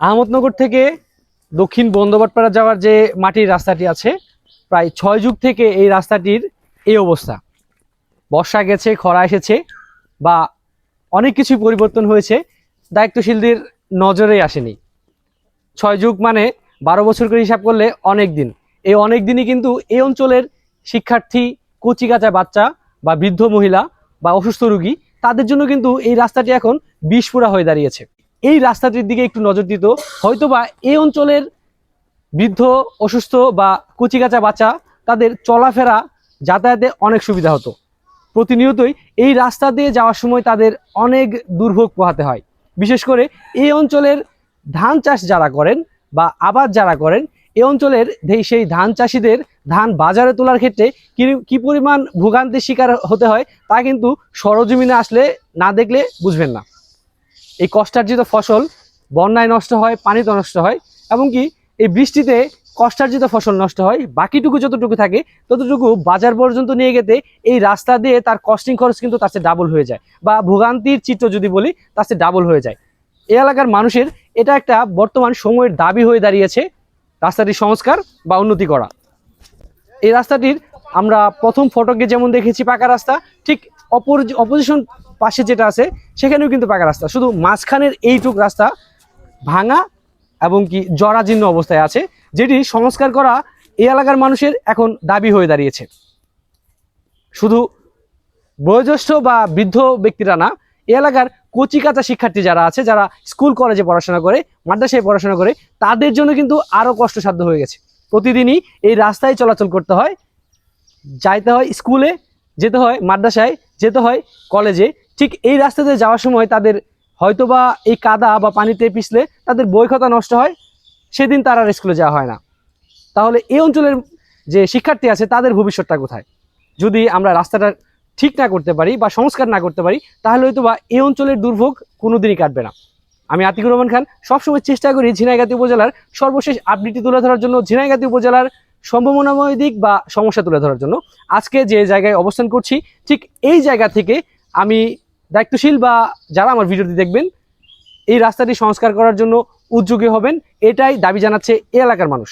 আহমদনগর থেকে দক্ষিণ বন্দরপাড়া যাওয়ার যে মাটির রাস্তাটি আছে, প্রায় 6 যুগ থেকে এই রাস্তাটির এই অবস্থা। বর্ষা গেছে, খরা এসেছে বা অনেক কিছু পরিবর্তন হয়েছে, দায়িত্বশীলদের নজরে আসেনি। 6 যুগ মানে 12 বছর করে হিসাব করলে অনেক দিন। এই অনেক দিনই কিন্তু এই অঞ্চলের শিক্ষার্থী, কচিকাঁচা বাচ্চা বা বৃদ্ধ মহিলা বা অসুস্থ রোগী, তাদের জন্য কিন্তু এই রাস্তাটি এখন বিষপুরা হয়ে দাঁড়িয়েছে। এই রাস্তাটির দিকে একটু নজর দিত, হয়তোবা এই অঞ্চলের বৃদ্ধ, অসুস্থ বা কচিকাঁচা বাচ্চা তাদের চলাফেরা, যাতায়াতে অনেক সুবিধা হতো। প্রতিনিয়তই এই রাস্তা দিয়ে যাওয়ার সময় তাদের অনেক দুর্ভোগ পোহাতে হয়। বিশেষ করে এই অঞ্চলের ধান চাষ যারা করেন বা আবাদ যারা করেন, এই অঞ্চলের সেই ধান চাষিদের ধান বাজারে তোলার ক্ষেত্রে কি পরিমাণ ভোগান্তির শিকার হতে হয় তা কিন্তু সরজমিনে আসলে না দেখলে বুঝবেন না। এই কষ্টার্জিত ফসল বন্যায় নষ্ট হয়, পানিতে নষ্ট হয়, এমনকি এই বৃষ্টিতে কষ্টার্জিত ফসল নষ্ট হয়। বাকিটুকু যতটুকু থাকে ততটুকু বাজার পর্যন্ত নিয়ে যেতে এই রাস্তা দিয়ে তার কস্টিং খরচ কিন্তু তার চেয়ে ডাবল হয়ে যায়, বা ভোগান্তির চিত্র যদি বলি তার চেয়ে ডাবল হয়ে যায়। এই এলাকার মানুষের এটা একটা বর্তমান সময়ের দাবি হয়ে দাঁড়িয়েছে, রাস্তাটির সংস্কার বা উন্নতি করা। এই রাস্তাটির আমরা প্রথম ফটকে যেমন দেখেছি পাকা রাস্তা, ঠিক অপোজিশন পাশে যেটা আছে সেখানেও কিন্তু পাকা রাস্তা, শুধু মাঝখানের এইটুক রাস্তা ভাঙা এবং কি জরাজীর্ণ অবস্থায় আছে, যেটি সংস্কার করা এই এলাকার মানুষের এখন দাবি হয়ে দাঁড়িয়েছে। শুধু বয়োজ্যেষ্ঠ বা বৃদ্ধ ব্যক্তিরা না, এই এলাকার কচিকাঁচা শিক্ষার্থী যারা আছে, যারা স্কুল কলেজে পড়াশোনা করে, মাদ্রাসায় পড়াশোনা করে, তাদের জন্য কিন্তু আরও কষ্টসাধ্য হয়ে গেছে। প্রতিদিনই এই রাস্তায় চলাচল করতে হয়, যাইতে হয় স্কুলে, যেতে হয় মাদ্রাসায়, যেতে হয় কলেজে। ঠিক এই রাস্তাতে যাওয়ার সময় তাদের হয়তোবা এই কাদা বা পানিতে পিছলে তাদের বই খাতা নষ্ট হয়, সেদিন তার আর স্কুলে যাওয়া হয় না। তাহলে এই অঞ্চলের যে শিক্ষার্থী আছে তাদের ভবিষ্যৎটা কোথায়? যদি আমরা রাস্তাটা ঠিক না করতে পারি বা সংস্কার না করতে পারি, তাহলে হয়তোবা এই অঞ্চলের দুর্ভোগ কোনোদিনই কাটবে না। আমি আতিকুর রহমান খান সবসময় চেষ্টা করি ঝিনাইগাতী উপজেলার সর্বশেষ আপডেটটি তুলে ধরার জন্য, ঝিনাইগাতী উপজেলার সম্ভাবনাময় দিক বা সমস্যা তুলে ধরার জন্য। আজকে যে জায়গায় অবস্থান করছি, ঠিক এই জায়গা থেকে আমি দায়িত্বশীল বা যারা আমার ভিডিওটি দেখবেন, এই রাস্তাটি সংস্কার করার জন্য উদ্যোগী হবেন, এটাই দাবি জানাচ্ছে এই এলাকার মানুষ।